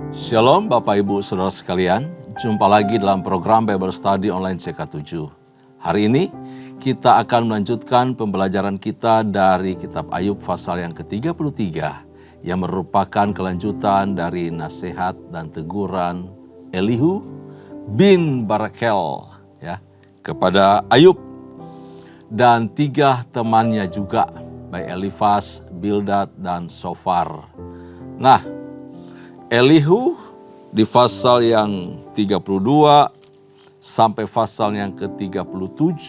Shalom Bapak Ibu Saudara sekalian, jumpa lagi dalam program Bible Study Online CK7. Hari ini kita akan melanjutkan pembelajaran kita dari kitab Ayub pasal yang ke-33 yang merupakan kelanjutan dari nasihat dan teguran Elihu bin Barakel kepada Ayub dan 3 temannya juga, baik Elifas, Bildad, dan Sofar. Nah, Elihu di pasal yang 32 sampai pasal yang ke-37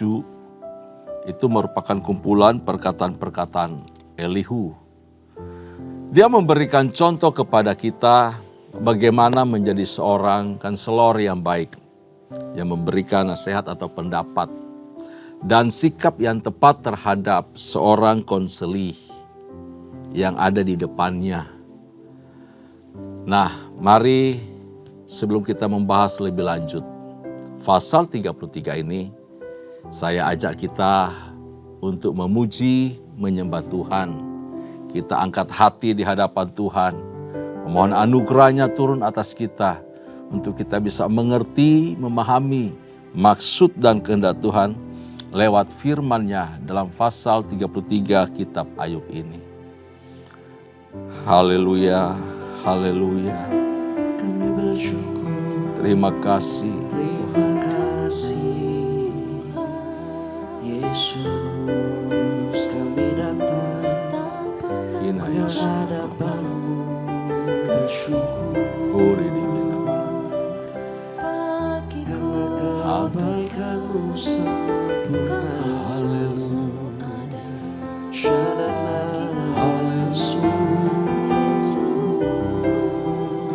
itu merupakan kumpulan perkataan-perkataan Elihu. Dia memberikan contoh kepada kita bagaimana menjadi seorang konselor yang baik, yang memberikan nasihat atau pendapat dan sikap yang tepat terhadap seorang konseli yang ada di depannya. Nah, mari sebelum kita membahas lebih lanjut pasal 33 ini, saya ajak kita untuk memuji, menyembah Tuhan. Kita angkat hati di hadapan Tuhan, memohon anugerahnya turun atas kita untuk kita bisa mengerti, memahami maksud dan kehendak Tuhan lewat firman-Nya dalam pasal 33 kitab Ayub ini. Haleluya. Haleluya. Kami bersyukur. Terima kasih. Terima kasih. Yesus, kami datang ke hadapan-Mu bersyukur. Karena kebaikan-Mu sempurna. Haleluya. Syadana, haleluya.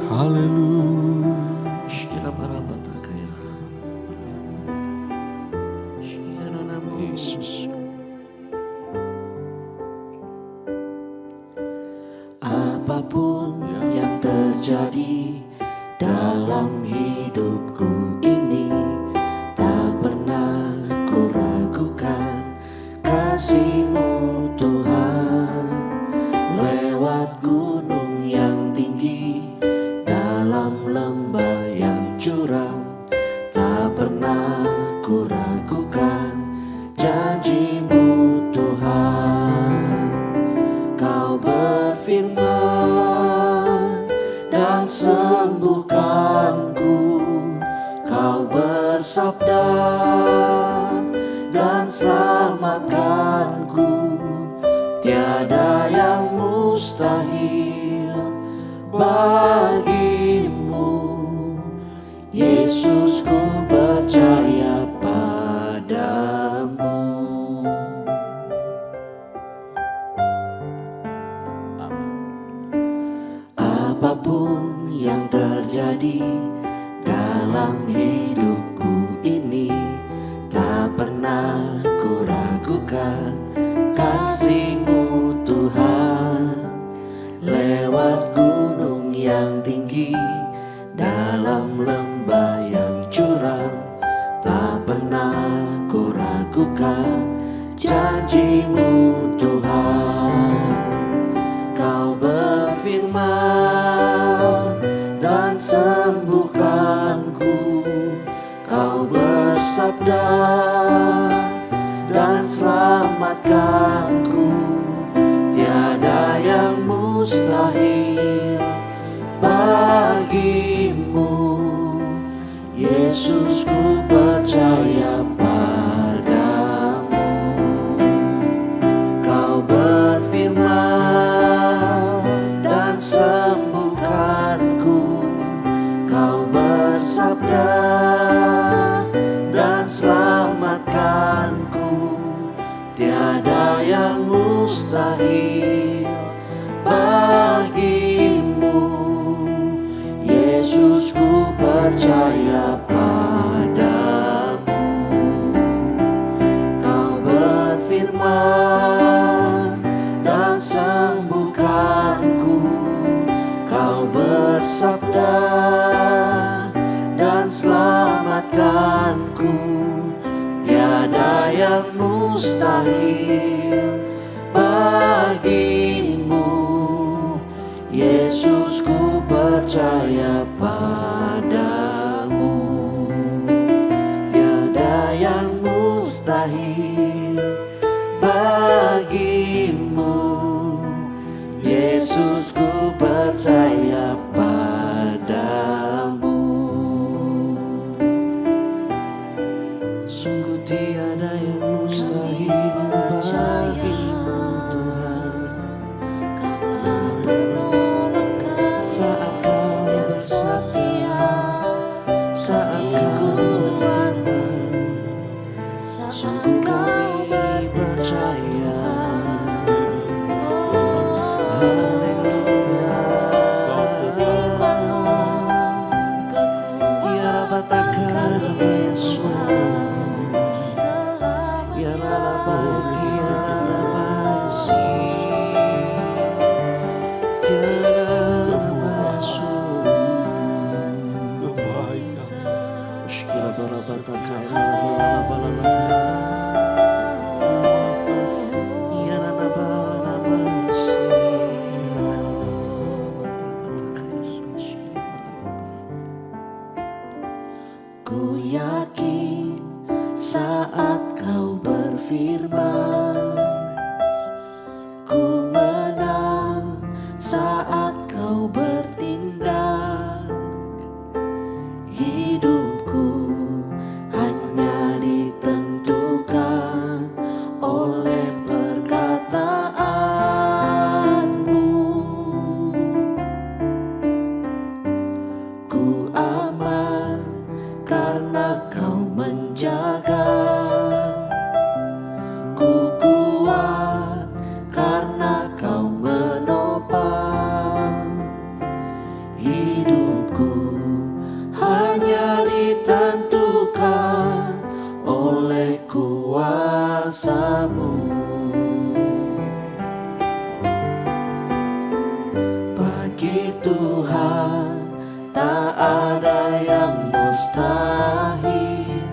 Haleluya. Yesus. Apapun yang terjadi dalam hidupku ini, tak pernah ku ragukan kasih-Mu Tuhan. Lewat gunung yang tinggi, dalam lembah yang curam, tak pernah ku ragukan janji-Mu Tuhan. Kau berfirman dan sembuhkanku, Kau bersabda dan selamatkanku. Tiada yang mustahil bagi-Mu. Yesus, ku percaya padamu. Apapun yang terjadi dalam hidupku ini, tak pernah ku ragukan kasih-Mu Tuhan. Lewat gunung yang tinggi, dalam lembah yang curam, tak pernah ku ragukan janji-Mu Tuhan. Kau berfirman dan sembuhkanku, Kau bersabda dan selamatkanku. Tiada yang mustahil bagi-Mu. Yesus, ku percaya padamu. Kau berfirman dan sembuhkanku, Kau bersabda dan selamatkanku. Tiada yang mustahil bagi-Mu. Yesus, ku percaya padamu. Kau berfirman dan sembuhkanku, Kau bersabda dan selamatkanku. Tiada yang mustahil bagi-Mu. Yesus, ku percaya percaya padamu. Sungguh tiada yang mustahil bagimu Tuhan. Saat kau bersabda, saat kau berfirman, sungguh kami percaya. Haleluya. Ya Rabbatakan Yesus, ya Rabbatakan Ku yakin saat kau berfirman, ku menang saat kau bertindak. Hidupku hanya ditentukan oleh perkataanmu. Ku aman karena kau menjaga. Ku kuat karena kau menopang. Hidupku hanya ditentukan oleh kuasa-Mu. Bagi Tuhan tak ada yang mustahil.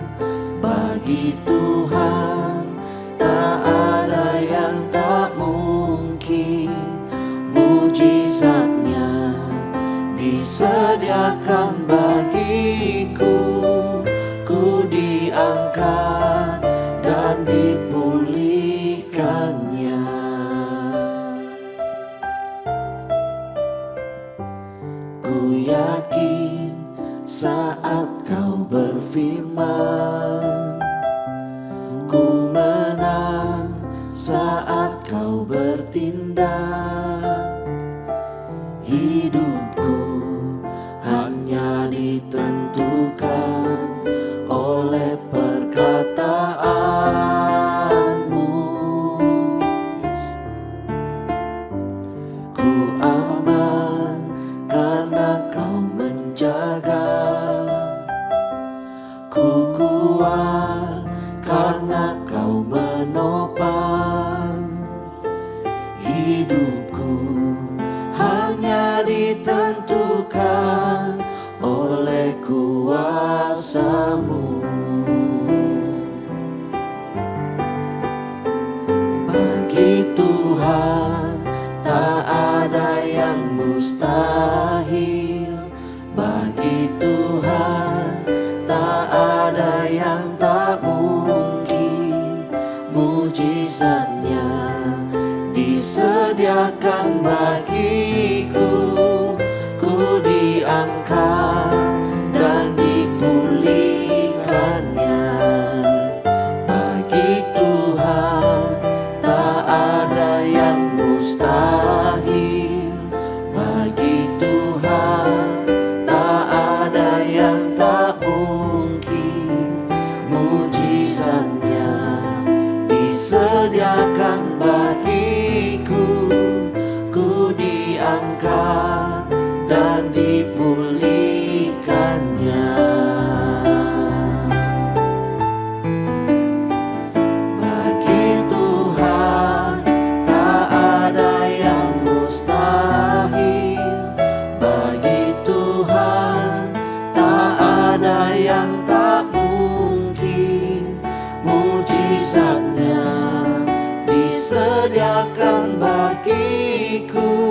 Bagi Tuhan tak ada yang tak mungkin. Mujizatnya disediakan bagiku. Ku diangkat dan dipulihkannya. Ku yakin saat kau berfirman, ku menang saat kau bertindak. Hidupku hanya ditentukan oleh perkataanmu. Ku aman karena kau menjaga. Ku kuat karena kau menopang. Hidupku hanya ditentukan oleh kuasa-Mu. Bagi Tuhan tak ada yang mustahil. Bagi Tuhan tak ada yang tak mungkin. Mujizatnya disediakan bagiku. Ku diangkat dan dipulihkannya. Bagi Tuhan tak ada yang mustahil. Bagi Tuhan tak ada yang tak mungkin. Mujizatnya disediakan bagiku. Ku diangkat dan dipulihkannya. Bagi Tuhan tak ada yang mustahil. Bagi Tuhan tak ada yang tak mungkin. Mujizatnya disediakan bagiku.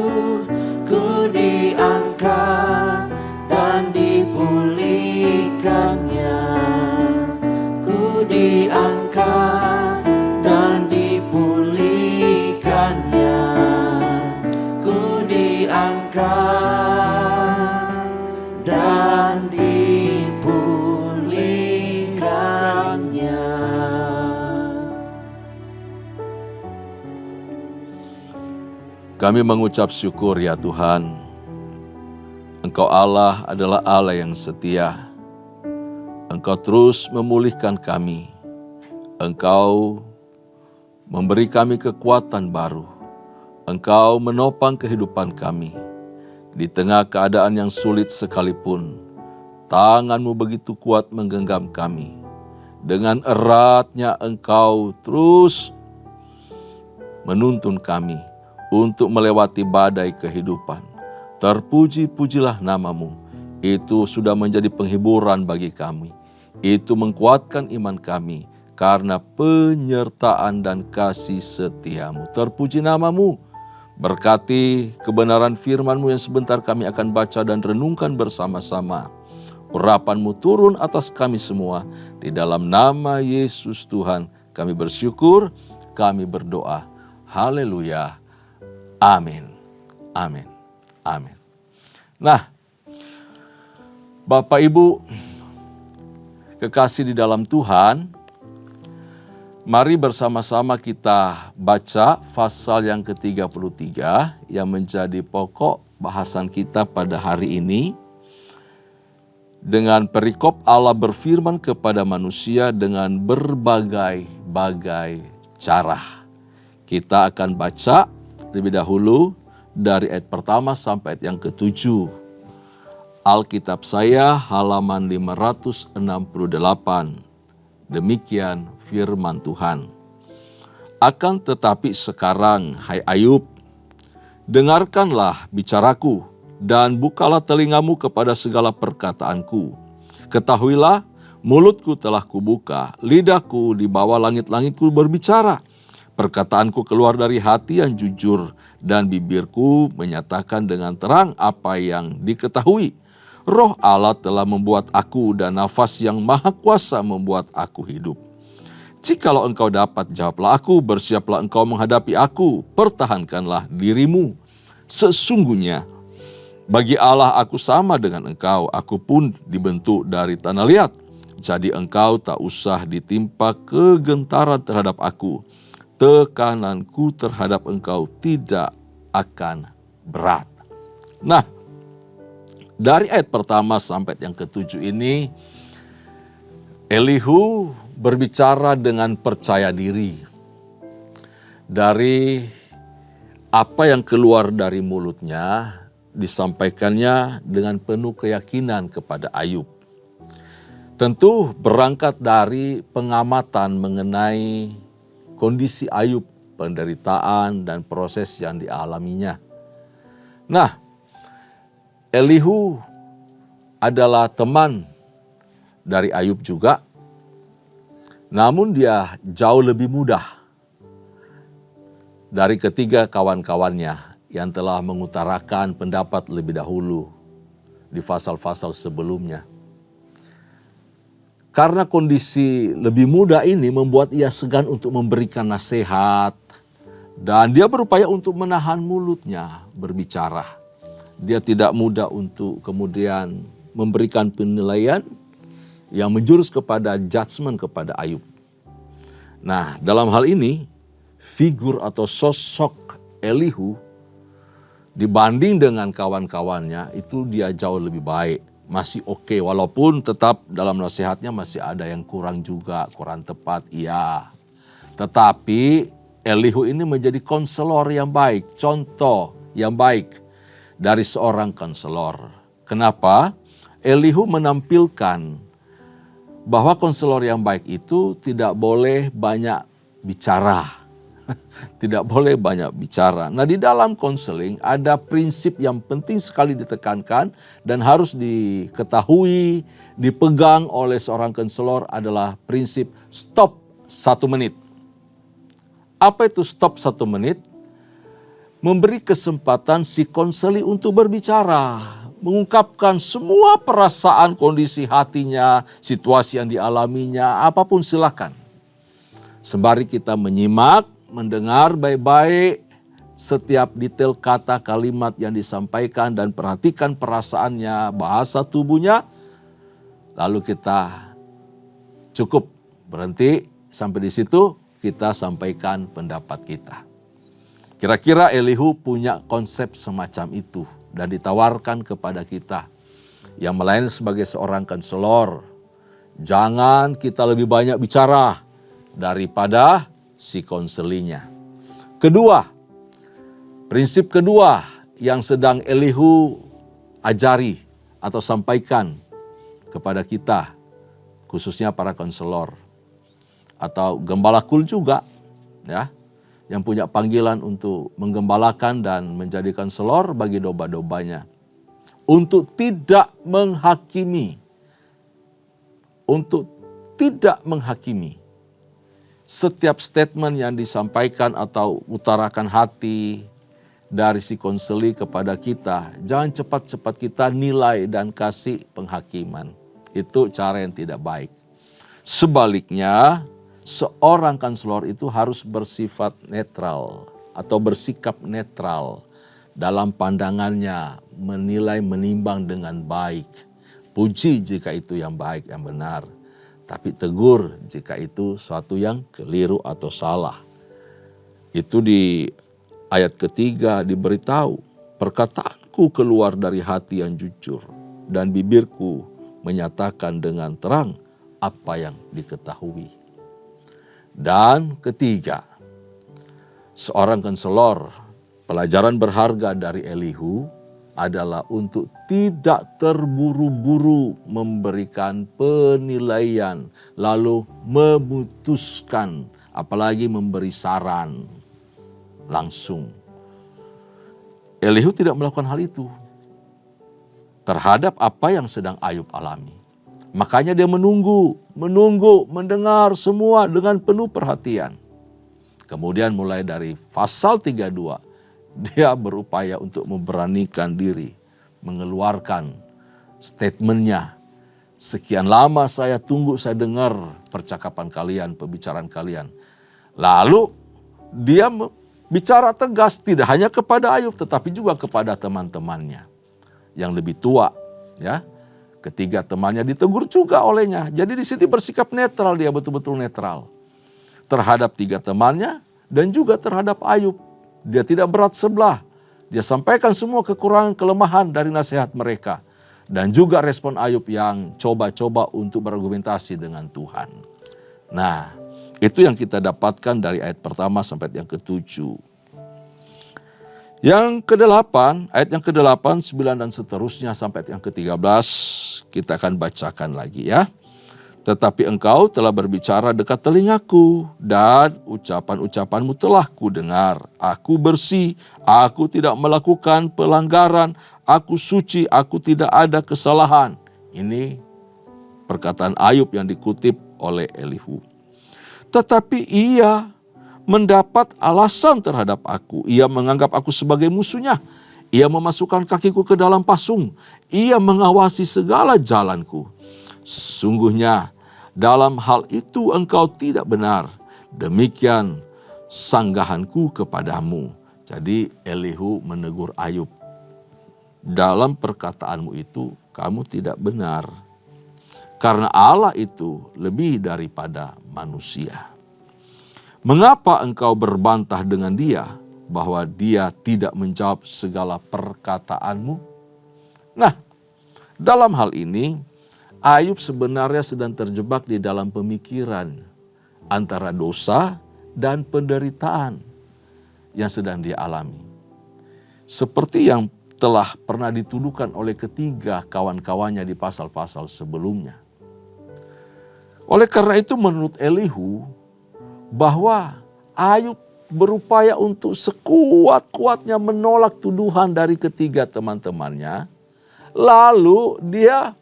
Ku diangkat dan dipulihkannya. Ku diangkat dan dipulihkannya. Ku diangkat Kami mengucap syukur ya Tuhan, Engkau Allah adalah Allah yang setia. Engkau terus memulihkan kami. Engkau memberi kami kekuatan baru. Engkau menopang kehidupan kami. Di tengah keadaan yang sulit sekalipun, tangan-Mu begitu kuat menggenggam kami. Dengan eratnya Engkau terus menuntun kami untuk melewati badai kehidupan. Terpuji-pujilah nama-Mu. Itu sudah menjadi penghiburan bagi kami. Itu menguatkan iman kami karena penyertaan dan kasih setia-Mu. Terpuji nama-Mu. Berkati kebenaran firman-Mu yang sebentar kami akan baca dan renungkan bersama-sama. Urapan-Mu turun atas kami semua. Di dalam nama Yesus Tuhan kami bersyukur, kami berdoa. Haleluya. Amin. Amin. Amin. Nah, Bapak Ibu kekasih di dalam Tuhan, mari bersama-sama kita baca pasal yang ke-33 yang menjadi pokok bahasan kita pada hari ini. Dengan perikop Allah berfirman kepada manusia dengan berbagai-bagai cara. Kita akan baca lebih dahulu dari ayat pertama sampai ayat yang ke-7. Alkitab saya halaman 568. Demikian firman Tuhan. Akan tetapi sekarang, hai Ayub, dengarkanlah bicaraku dan bukalah telingamu kepada segala perkataanku. Ketahuilah, mulutku telah kubuka, lidahku di bawah langit-langitku berbicara. Perkataanku keluar dari hati yang jujur, dan bibirku menyatakan dengan terang apa yang diketahui. Roh Allah telah membuat aku, dan nafas yang maha kuasa membuat aku hidup. Jikalau engkau dapat, jawablah aku, bersiaplah engkau menghadapi aku, pertahankanlah dirimu. Sesungguhnya, bagi Allah aku sama dengan engkau, aku pun dibentuk dari tanah liat. Jadi engkau tak usah ditimpa kegentaran terhadap aku. Tekananku terhadap engkau tidak akan berat. Nah, dari ayat pertama sampai yang ke-7 ini, Elihu berbicara dengan percaya diri. Dari apa yang keluar dari mulutnya, disampaikannya dengan penuh keyakinan kepada Ayub. Tentu berangkat dari pengamatan mengenai kondisi Ayub, penderitaan dan proses yang dialaminya. Nah, Elihu adalah teman dari Ayub juga, namun dia jauh lebih mudah dari ketiga kawan-kawannya yang telah mengutarakan pendapat lebih dahulu di pasal-pasal sebelumnya. Karena kondisi lebih muda ini membuat ia segan untuk memberikan nasihat, dan dia berupaya untuk menahan mulutnya berbicara. Dia tidak mudah untuk kemudian memberikan penilaian yang menjurus kepada judgment kepada Ayub. Nah, dalam hal ini, figur atau sosok Elihu dibanding dengan kawan-kawannya itu dia jauh lebih baik, masih oke, walaupun tetap dalam nasihatnya masih ada yang kurang juga, kurang tepat, iya. Tetapi Elihu ini menjadi konselor yang baik, contoh yang baik dari seorang konselor. Kenapa? Elihu menampilkan bahwa konselor yang baik itu tidak boleh banyak bicara. Tidak boleh banyak bicara. Nah, di dalam konseling ada prinsip yang penting sekali ditekankan dan harus diketahui, dipegang oleh seorang konselor adalah prinsip stop 1 menit. Apa itu stop 1 menit? Memberi kesempatan si konseli untuk berbicara, mengungkapkan semua perasaan, kondisi hatinya, situasi yang dialaminya, apapun silakan. Sembari kita menyimak, mendengar baik-baik setiap detail kata kalimat yang disampaikan dan perhatikan perasaannya, bahasa tubuhnya, lalu kita cukup berhenti sampai di situ, kita sampaikan pendapat kita. Kira-kira Elihu punya konsep semacam itu dan ditawarkan kepada kita yang melayani sebagai seorang konselor. Jangan kita lebih banyak bicara daripada si konselinya. Kedua, prinsip kedua yang sedang Elihu ajari atau sampaikan kepada kita, khususnya para konselor atau gembala kul juga, ya, yang punya panggilan untuk menggembalakan dan menjadi konselor bagi domba-dombanya. Untuk tidak menghakimi. Untuk tidak menghakimi. Setiap statement yang disampaikan atau utarakan hati dari si konseli kepada kita, jangan cepat-cepat kita nilai dan kasih penghakiman. Itu cara yang tidak baik. Sebaliknya, seorang konselor itu harus bersifat netral atau bersikap netral dalam pandangannya, menilai, menimbang dengan baik. Puji jika itu yang baik, yang benar. Tapi tegur jika itu suatu yang keliru atau salah. Itu di ayat ketiga diberitahu, perkataanku keluar dari hati yang jujur dan bibirku menyatakan dengan terang apa yang diketahui. Dan ketiga, seorang konselor, pelajaran berharga dari Elihu adalah untuk tidak terburu-buru memberikan penilaian, lalu memutuskan, apalagi memberi saran langsung. Elihu tidak melakukan hal itu terhadap apa yang sedang Ayub alami. Makanya dia menunggu, mendengar semua dengan penuh perhatian. Kemudian mulai dari pasal 32, dia berupaya untuk memberanikan diri, mengeluarkan statementnya. Sekian lama saya tunggu, saya dengar percakapan kalian, pembicaraan kalian. Lalu dia bicara tegas, tidak hanya kepada Ayub, tetapi juga kepada teman-temannya yang lebih tua, ya. Ketiga temannya ditegur juga olehnya. Jadi di sini bersikap netral, dia betul-betul netral terhadap tiga temannya dan juga terhadap Ayub. Dia tidak berat sebelah. Dia sampaikan semua kekurangan, kelemahan dari nasihat mereka. Dan juga respon Ayub yang coba-coba untuk berargumentasi dengan Tuhan. Nah, itu yang kita dapatkan dari ayat pertama sampai yang ke-7. Yang ke-8, ayat yang ke-8, 9 dan seterusnya sampai yang ke-13 kita akan bacakan lagi ya. Tetapi engkau telah berbicara dekat telingaku dan ucapan-ucapanmu telah kudengar. Aku bersih, aku tidak melakukan pelanggaran, aku suci, aku tidak ada kesalahan. Ini perkataan Ayub yang dikutip oleh Elihu. Tetapi ia mendapat alasan terhadap aku. Ia menganggap aku sebagai musuhnya. Ia memasukkan kakiku ke dalam pasung. Ia mengawasi segala jalanku. Sungguhnya dalam hal itu engkau tidak benar. Demikian sanggahanku kepadamu. Jadi Elihu menegur Ayub. Dalam perkataanmu itu kamu tidak benar. Karena Allah itu lebih daripada manusia. Mengapa engkau berbantah dengan dia bahwa dia tidak menjawab segala perkataanmu? Nah, dalam hal ini Ayub sebenarnya sedang terjebak di dalam pemikiran antara dosa dan penderitaan yang sedang dia alami. Seperti yang telah pernah dituduhkan oleh ketiga kawan-kawannya di pasal-pasal sebelumnya. Oleh karena itu menurut Elihu, bahwa Ayub berupaya untuk sekuat-kuatnya menolak tuduhan dari ketiga teman-temannya. Lalu dia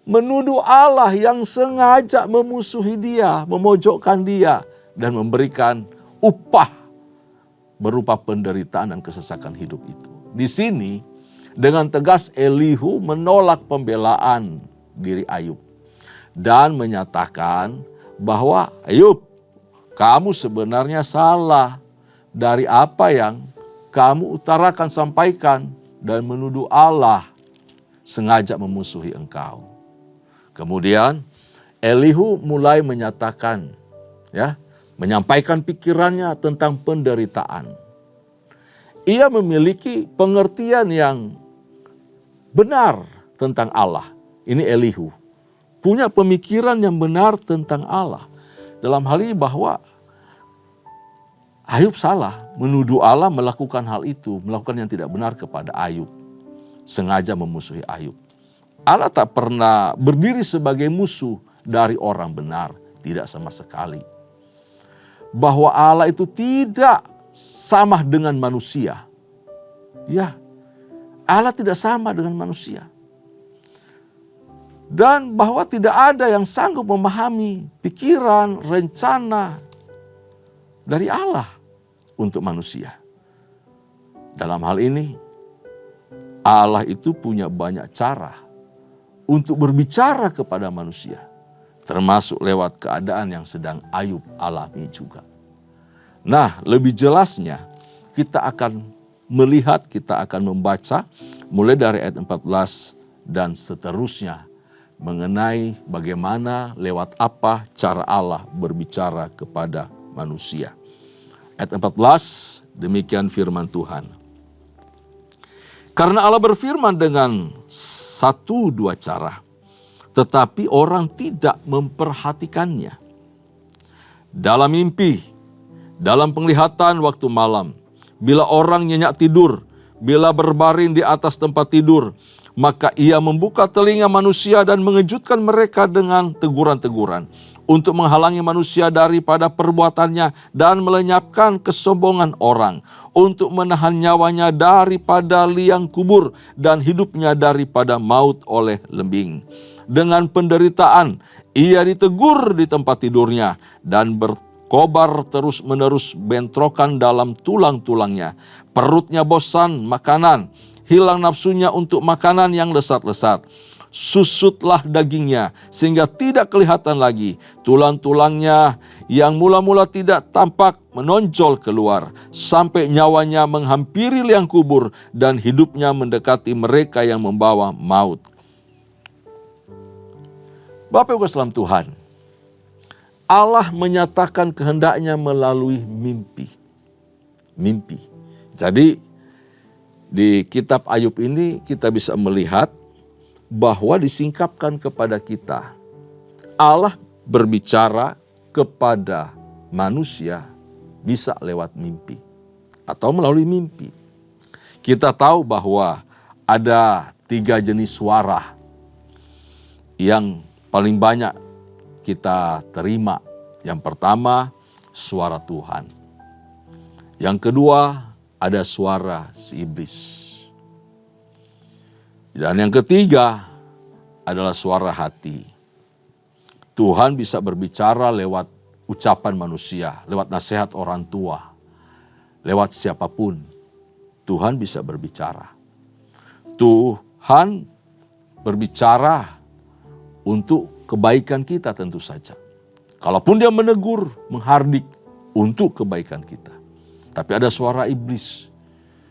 menuduh Allah yang sengaja memusuhi dia, memojokkan dia, dan memberikan upah berupa penderitaan dan kesesakan hidup itu. Di sini dengan tegas Elihu menolak pembelaan diri Ayub dan menyatakan bahwa Ayub, kamu sebenarnya salah dari apa yang kamu utarakan, sampaikan, dan menuduh Allah sengaja memusuhi engkau. Kemudian Elihu mulai menyatakan, ya, menyampaikan pikirannya tentang penderitaan. ia memiliki pengertian yang benar tentang Allah. Ini Elihu. Punya pemikiran yang benar tentang Allah. Dalam hal ini bahwa Ayub salah menuduh Allah melakukan hal itu, melakukan yang tidak benar kepada Ayub. Sengaja memusuhi Ayub. Allah tak pernah berdiri sebagai musuh dari orang benar. Tidak sama sekali. Bahwa Allah itu tidak sama dengan manusia. Ya, Allah tidak sama dengan manusia. Dan bahwa tidak ada yang sanggup memahami pikiran, rencana dari Allah untuk manusia. Dalam hal ini, Allah itu punya banyak cara untuk berbicara kepada manusia. Termasuk lewat keadaan yang sedang Ayub alami juga. Nah, lebih jelasnya kita akan melihat, kita akan membaca mulai dari ayat 14 dan seterusnya. Mengenai bagaimana lewat apa cara Allah berbicara kepada manusia. Ayat 14, demikian firman Tuhan. Karena Allah berfirman dengan 1-2 cara, tetapi orang tidak memperhatikannya. Dalam mimpi, dalam penglihatan waktu malam, bila orang nyenyak tidur, bila berbaring di atas tempat tidur, maka ia membuka telinga manusia dan mengejutkan mereka dengan teguran-teguran untuk menghalangi manusia daripada perbuatannya dan melenyapkan kesombongan orang, untuk menahan nyawanya daripada liang kubur dan hidupnya daripada maut oleh lembing. Dengan penderitaan ia ditegur di tempat tidurnya dan berkobar terus-menerus bentrokan dalam tulang-tulangnya. Perutnya bosan makanan, hilang nafsunya untuk makanan yang lesat-lesat. Susutlah dagingnya sehingga tidak kelihatan lagi. Tulang-tulangnya yang mula-mula tidak tampak menonjol keluar. Sampai nyawanya menghampiri liang kubur dan hidupnya mendekati mereka yang membawa maut. Bapak Ibu sekalian Tuhan, Allah menyatakan kehendaknya melalui mimpi. Mimpi. Jadi di kitab Ayub ini kita bisa melihat bahwa disingkapkan kepada kita. Allah berbicara kepada manusia bisa lewat mimpi atau melalui mimpi. Kita tahu bahwa ada 3 jenis suara yang paling banyak kita terima. Yang pertama, suara Tuhan. Yang kedua, ada suara si iblis. Dan yang ketiga adalah suara hati. Tuhan bisa berbicara lewat ucapan manusia, lewat nasihat orang tua, lewat siapapun. Tuhan bisa berbicara. Tuhan berbicara untuk kebaikan kita tentu saja. Kalaupun dia menegur, menghardik untuk kebaikan kita. Tapi ada suara iblis,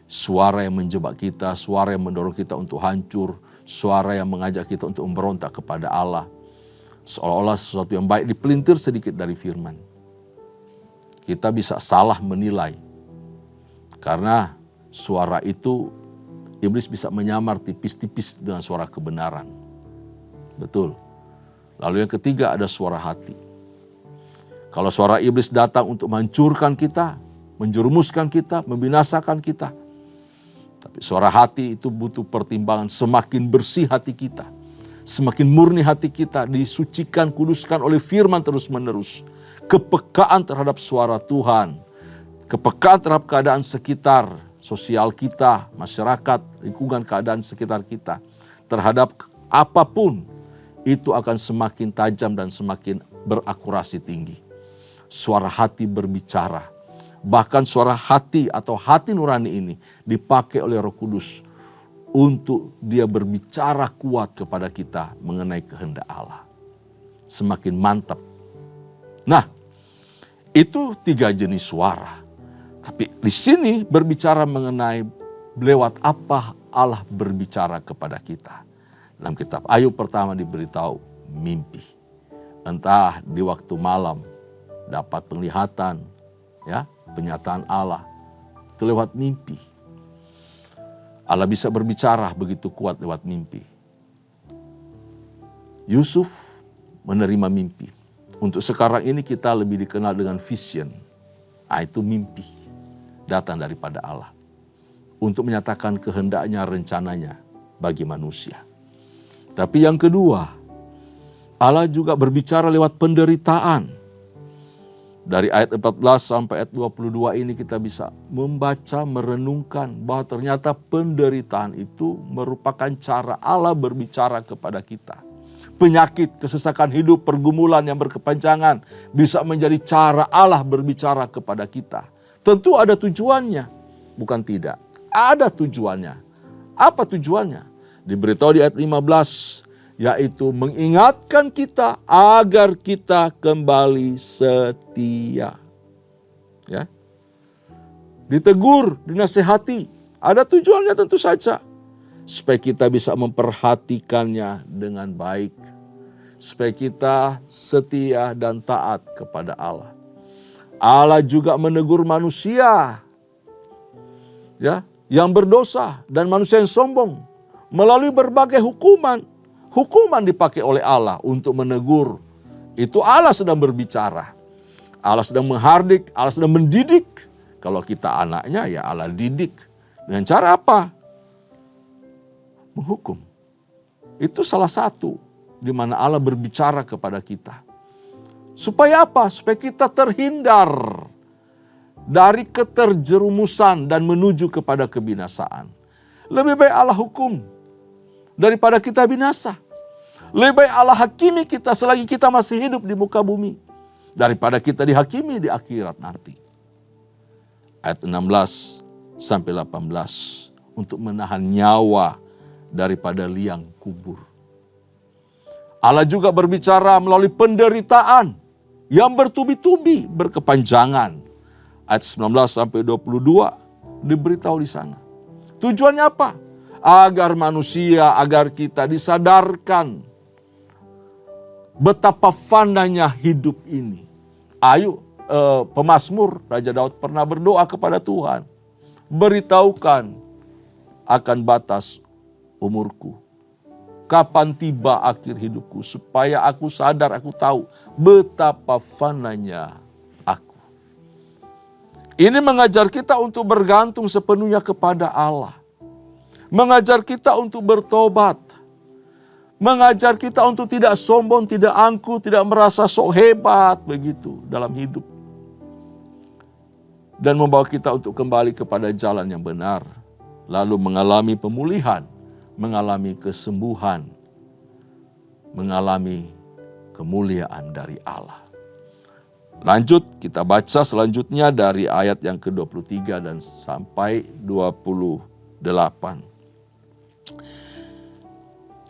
suara yang menjebak kita, suara yang mendorong kita untuk hancur, suara yang mengajak kita untuk memberontak kepada Allah. Seolah-olah sesuatu yang baik dipelintir sedikit dari firman. Kita bisa salah menilai. Karena suara itu, iblis bisa menyamar tipis-tipis dengan suara kebenaran. Betul. Lalu yang ketiga ada suara hati. Kalau suara iblis datang untuk menghancurkan kita, menjerumuskan kita, membinasakan kita. Tapi suara hati itu butuh pertimbangan. Semakin bersih hati kita, semakin murni hati kita, disucikan, kuduskan oleh firman terus-menerus. Kepekaan terhadap suara Tuhan, kepekaan terhadap keadaan sekitar, sosial kita, masyarakat, lingkungan keadaan sekitar kita, terhadap apapun, itu akan semakin tajam dan semakin berakurasi tinggi. Suara hati berbicara. Bahkan suara hati atau hati nurani ini dipakai oleh Roh Kudus untuk dia berbicara kuat kepada kita mengenai kehendak Allah. Semakin mantap. Nah, itu 3 jenis suara. Tapi di sini berbicara mengenai lewat apa Allah berbicara kepada kita. Dalam kitab Ayub pertama diberitahu mimpi. Entah di waktu malam dapat penglihatan, ya, penyataan Allah. Itu lewat mimpi. Allah bisa berbicara begitu kuat lewat mimpi. Yusuf menerima mimpi. Untuk sekarang ini kita lebih dikenal dengan vision. Itu mimpi datang daripada Allah. Untuk menyatakan kehendaknya, rencananya bagi manusia. Tapi yang kedua, Allah juga berbicara lewat penderitaan. Dari ayat 14 sampai ayat 22 ini kita bisa membaca, merenungkan bahwa ternyata penderitaan itu merupakan cara Allah berbicara kepada kita. Penyakit, kesesakan hidup, pergumulan yang berkepanjangan bisa menjadi cara Allah berbicara kepada kita. Tentu ada tujuannya, bukan tidak. Ada tujuannya. Apa tujuannya? Diberitahu di ayat 15, yaitu mengingatkan kita agar kita kembali setia. Ya. Ditegur, dinasehati, ada tujuannya tentu saja. Supaya kita bisa memperhatikannya dengan baik. Supaya kita setia dan taat kepada Allah. Allah juga menegur manusia, ya, yang berdosa dan manusia yang sombong melalui berbagai hukuman. Hukuman dipakai oleh Allah untuk menegur. Itu Allah sedang berbicara. Allah sedang menghardik, Allah sedang mendidik. Kalau kita anaknya, ya Allah didik. Dengan cara apa? Menghukum. Itu salah satu di mana Allah berbicara kepada kita. Supaya apa? Supaya kita terhindar dari keterjerumusan dan menuju kepada kebinasaan. Lebih baik Allah hukum daripada kita binasa. Lebih baik Allah hakimi kita selagi kita masih hidup di muka bumi, daripada kita dihakimi di akhirat nanti. Ayat 16 sampai 18, untuk menahan nyawa daripada liang kubur. Allah juga berbicara melalui penderitaan yang bertubi-tubi, berkepanjangan. Ayat 19 sampai 22 diberitahu di sana. Tujuannya apa? Agar manusia, agar kita disadarkan betapa fananya hidup ini. Pemazmur Raja Daud pernah berdoa kepada Tuhan. Beritahukan akan batas umurku. Kapan tiba akhir hidupku, supaya aku sadar, aku tahu betapa fananya aku. Ini mengajar kita untuk bergantung sepenuhnya kepada Allah. Mengajar kita untuk bertobat. Mengajar kita untuk tidak sombong, tidak angkuh, tidak merasa sok hebat begitu dalam hidup. Dan membawa kita untuk kembali kepada jalan yang benar. Lalu mengalami pemulihan, mengalami kesembuhan, mengalami kemuliaan dari Allah. Lanjut, kita baca selanjutnya dari ayat yang ke-23 dan sampai 28.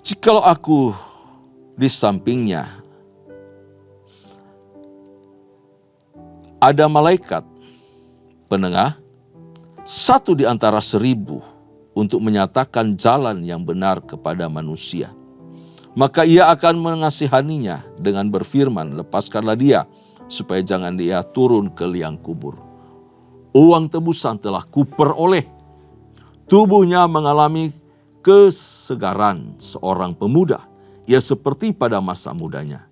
Jikalau aku di sampingnya ada malaikat penengah, satu di antara 1000 untuk menyatakan jalan yang benar kepada manusia, maka ia akan mengasihaninya dengan berfirman, lepaskanlah dia, supaya jangan dia turun ke liang kubur. Uang tebusan telah kuperoleh. Tubuhnya mengalami kesegaran seorang pemuda. Ia seperti pada masa mudanya.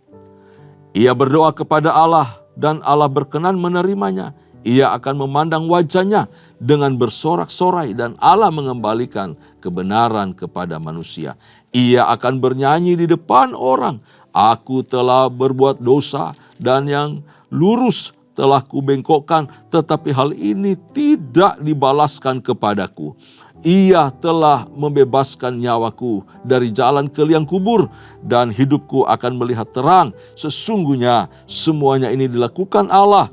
Ia berdoa kepada Allah dan Allah berkenan menerimanya. Ia akan memandang wajahnya dengan bersorak-sorai dan Allah mengembalikan kebenaran kepada manusia. Ia akan bernyanyi di depan orang. Aku telah berbuat dosa dan yang lurus telah kubengkokkan, tetapi hal ini tidak dibalaskan kepadaku. Ia telah membebaskan nyawaku dari jalan ke liang kubur dan hidupku akan melihat terang. Sesungguhnya semuanya ini dilakukan Allah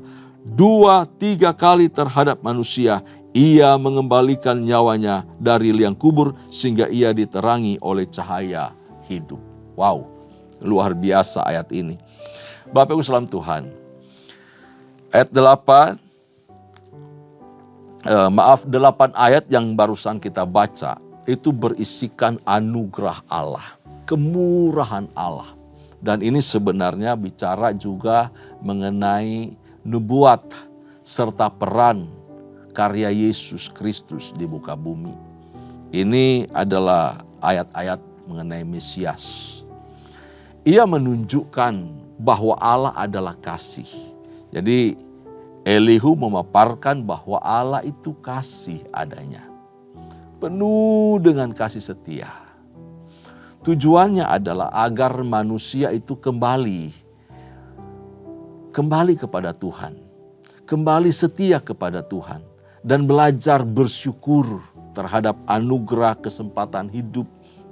2-3 kali terhadap manusia. Ia mengembalikan nyawanya dari liang kubur sehingga ia diterangi oleh cahaya hidup. Wow, luar biasa ayat ini. Bapak Ibu salam Tuhan. Ayat 8 ayat yang barusan kita baca itu berisikan anugerah Allah, kemurahan Allah. Dan ini sebenarnya bicara juga mengenai nubuat serta peran karya Yesus Kristus di muka bumi. Ini adalah ayat-ayat mengenai Mesias. Ia menunjukkan bahwa Allah adalah kasih. Jadi Elihu memaparkan bahwa Allah itu kasih adanya. Penuh dengan kasih setia. Tujuannya adalah agar manusia itu kembali kepada Tuhan. Kembali setia kepada Tuhan. Dan belajar bersyukur terhadap anugerah kesempatan hidup,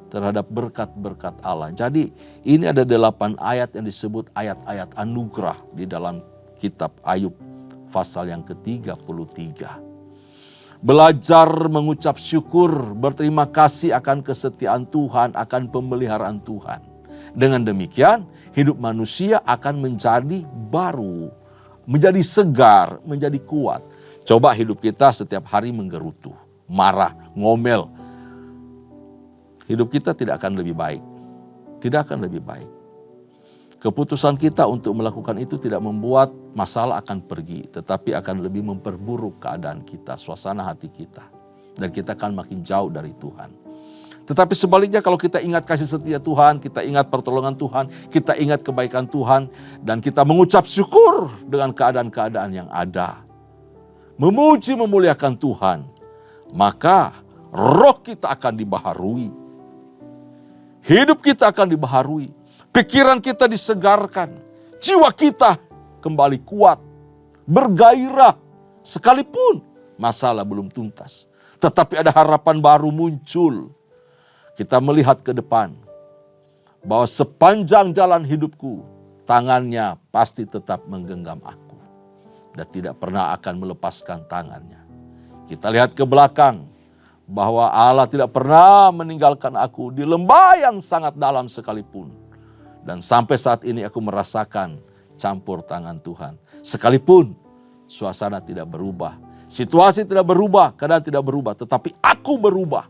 terhadap berkat-berkat Allah. Jadi ini ada 8 ayat yang disebut ayat-ayat anugerah di dalam kitab Ayub pasal yang ke-33. Belajar mengucap syukur, berterima kasih akan kesetiaan Tuhan, akan pemeliharaan Tuhan. Dengan demikian hidup manusia akan menjadi baru, menjadi segar, menjadi kuat. Coba hidup kita setiap hari menggerutu, marah, ngomel. Hidup kita tidak akan lebih baik. Tidak akan lebih baik. Keputusan kita untuk melakukan itu tidak membuat masalah akan pergi, tetapi akan lebih memperburuk keadaan kita, suasana hati kita. Dan kita akan makin jauh dari Tuhan. Tetapi sebaliknya kalau kita ingat kasih setia Tuhan, kita ingat pertolongan Tuhan, kita ingat kebaikan Tuhan, dan kita mengucap syukur dengan keadaan-keadaan yang ada. Memuji memuliakan Tuhan, maka roh kita akan dibaharui. Hidup kita akan dibaharui. Pikiran kita disegarkan. Jiwa kita kembali kuat. Bergairah. Sekalipun masalah belum tuntas. Tetapi ada harapan baru muncul. Kita melihat ke depan. Bahwa sepanjang jalan hidupku, tangannya pasti tetap menggenggam aku. Dan tidak pernah akan melepaskan tangannya. Kita lihat ke belakang. Bahwa Allah tidak pernah meninggalkan aku di lembah yang sangat dalam sekalipun. Dan sampai saat ini aku merasakan campur tangan Tuhan. Sekalipun suasana tidak berubah. Situasi tidak berubah, keadaan tidak berubah. Tetapi aku berubah.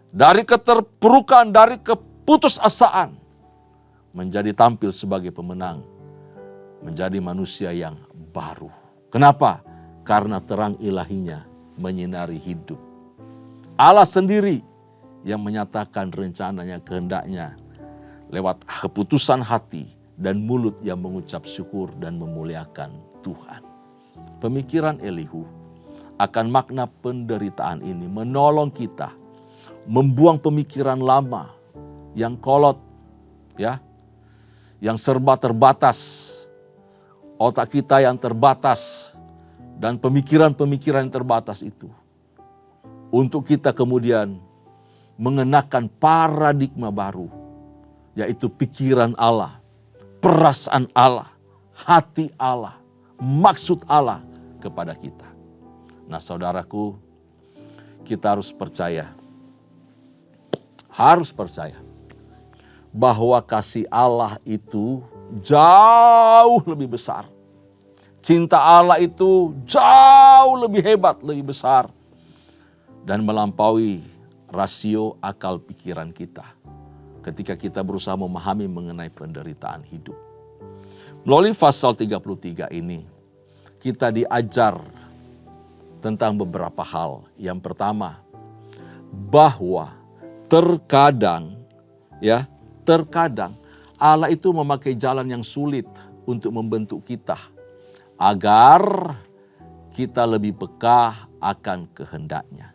Dari keterpurukan, dari keputusasaan. Menjadi tampil sebagai pemenang. Menjadi manusia yang baru. Kenapa? Karena terang ilahinya menyinari hidup. Allah sendiri yang menyatakan rencananya, kehendaknya lewat keputusan hati dan mulut yang mengucap syukur dan memuliakan Tuhan. Pemikiran Elihu akan makna penderitaan ini menolong kita membuang pemikiran lama yang kolot, ya, yang serba terbatas, otak kita yang terbatas dan pemikiran-pemikiran yang terbatas itu. Untuk kita kemudian mengenakan paradigma baru, yaitu pikiran Allah, perasaan Allah, hati Allah, maksud Allah kepada kita. Nah saudaraku, kita harus percaya bahwa kasih Allah itu jauh lebih besar. Cinta Allah itu jauh lebih hebat, lebih besar. Dan melampaui rasio akal pikiran kita. Ketika kita berusaha memahami mengenai penderitaan hidup. Melalui pasal 33 ini, kita diajar tentang beberapa hal. Yang pertama, bahwa terkadang Allah itu memakai jalan yang sulit untuk membentuk kita. Agar kita lebih peka akan kehendaknya.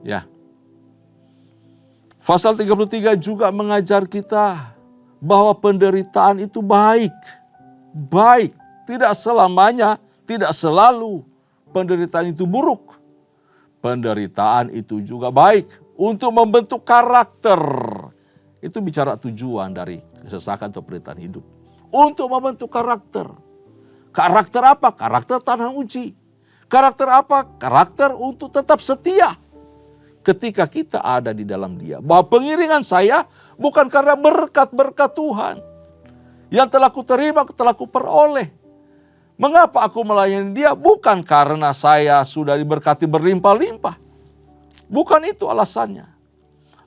Ya. Pasal 33 juga mengajar kita bahwa penderitaan itu baik. Baik, tidak selamanya, tidak selalu penderitaan itu buruk. Penderitaan itu juga baik untuk membentuk karakter. Itu bicara tujuan dari kesesakan atau penderitaan hidup. Untuk membentuk karakter. Karakter apa? Karakter tanah uji. Karakter apa? Karakter untuk tetap setia. Ketika kita ada di dalam Dia. Bahwa pengiringan saya bukan karena berkat-berkat Tuhan. Yang telah kuterima, telah kuperoleh. Mengapa aku melayani Dia? Bukan karena saya sudah diberkati berlimpah-limpah. Bukan itu alasannya.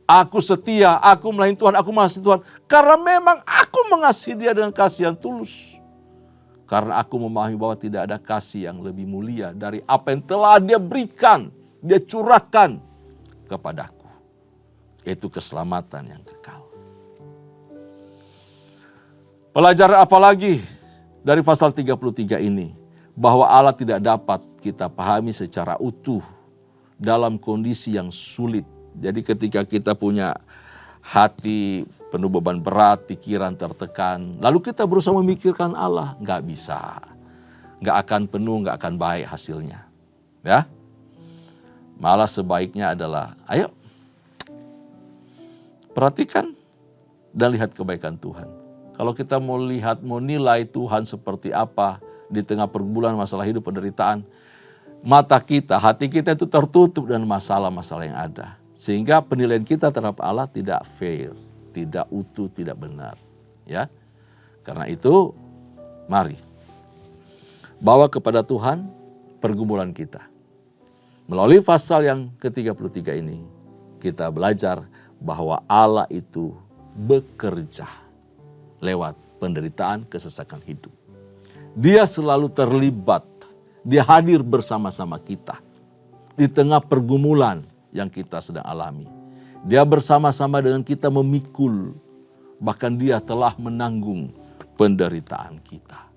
Aku setia, aku melayani Tuhan, aku mengasihi Tuhan. Karena memang aku mengasihi Dia dengan kasih yang tulus. Karena aku memahami bahwa tidak ada kasih yang lebih mulia dari apa yang telah Dia berikan Dia curahkan kepadaku. Itu keselamatan yang kekal. Pelajaran apa lagi dari pasal 33 ini? Bahwa Allah tidak dapat kita pahami secara utuh dalam kondisi yang sulit. Jadi ketika kita punya hati penuh beban berat, pikiran tertekan, lalu kita berusaha memikirkan Allah, nggak bisa. Nggak akan penuh, nggak akan baik hasilnya. Ya, malah sebaiknya adalah, ayo perhatikan dan lihat kebaikan Tuhan. Kalau kita mau lihat, mau nilai Tuhan seperti apa di tengah pergumulan masalah hidup penderitaan, mata kita, hati kita itu tertutup dengan masalah-masalah yang ada. Sehingga penilaian kita terhadap Allah tidak fair, tidak utuh, tidak benar. Ya, karena itu mari bawa kepada Tuhan pergumulan kita. Melalui pasal yang ke-33 ini, kita belajar bahwa Allah itu bekerja lewat penderitaan, kesesakan hidup. Dia selalu terlibat, dia hadir bersama-sama kita di tengah pergumulan yang kita sedang alami. Dia bersama-sama dengan kita memikul, bahkan dia telah menanggung penderitaan kita.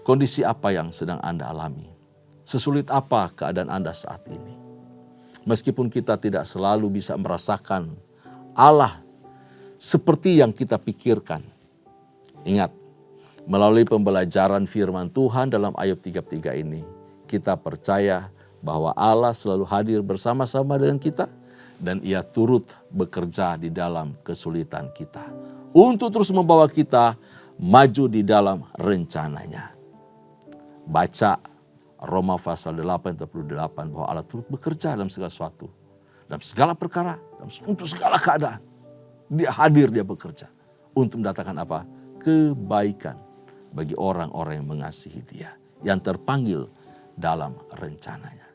Kondisi apa yang sedang Anda alami? Sesulit apa keadaan Anda saat ini? Meskipun kita tidak selalu bisa merasakan Allah seperti yang kita pikirkan. Ingat, melalui pembelajaran firman Tuhan dalam Ayub 33 ini, kita percaya bahwa Allah selalu hadir bersama-sama dengan kita dan Ia turut bekerja di dalam kesulitan kita untuk terus membawa kita maju di dalam rencananya. Baca Roma pasal 8:28 bahwa Allah turut bekerja dalam segala sesuatu, dalam segala perkara, untuk segala keadaan. Dia hadir, dia bekerja untuk mendatangkan apa? Kebaikan bagi orang-orang yang mengasihi dia, yang terpanggil dalam rencananya.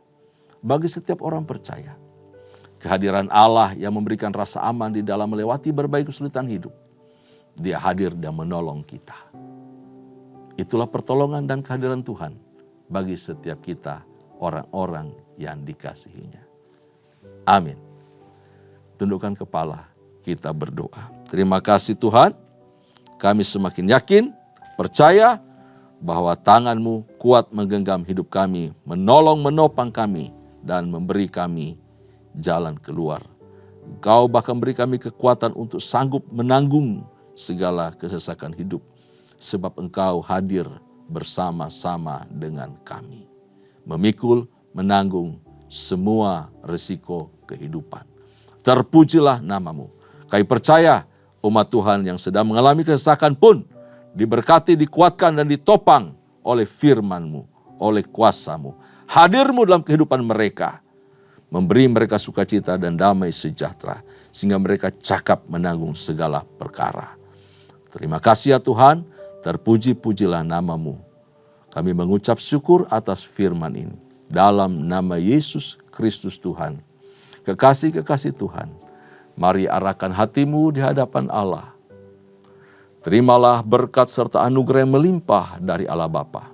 Bagi setiap orang percaya, kehadiran Allah yang memberikan rasa aman di dalam melewati berbagai kesulitan hidup. Dia hadir dan menolong kita. Itulah pertolongan dan kehadiran Tuhan bagi setiap kita, orang-orang yang dikasihinya. Amin. Tundukkan kepala, kita berdoa. Terima kasih Tuhan, kami semakin yakin, percaya bahwa tangan-Mu kuat menggenggam hidup kami, menolong menopang kami, dan memberi kami jalan keluar. Engkau bahkan beri kami kekuatan untuk sanggup menanggung segala kesesakan hidup, sebab Engkau hadir bersama-sama dengan kami, memikul, menanggung semua risiko kehidupan. Terpujilah nama-Mu. Kami percaya umat Tuhan yang sedang mengalami kesesakan pun diberkati, dikuatkan, dan ditopang oleh firman-Mu, oleh kuasa-Mu. Hadir-Mu dalam kehidupan mereka, memberi mereka sukacita dan damai sejahtera, sehingga mereka cakap menanggung segala perkara. Terima kasih ya Tuhan, terpuji-pujilah nama-Mu. Kami mengucap syukur atas firman ini. Dalam nama Yesus Kristus Tuhan. Kekasih-kekasih Tuhan, mari arahkan hatimu di hadapan Allah. Terimalah berkat serta anugerah yang melimpah dari Allah Bapa.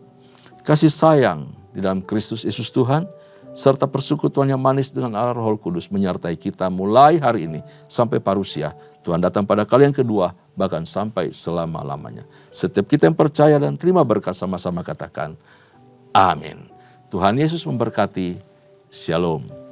Kasih sayang di dalam Kristus Yesus Tuhan, serta persekutuan yang manis dengan Allah Roh Kudus menyertai kita mulai hari ini sampai parusia. Tuhan datang pada kali yang kedua, bahkan sampai selama-lamanya. Setiap kita yang percaya dan terima berkat sama-sama katakan, amin. Tuhan Yesus memberkati. Shalom.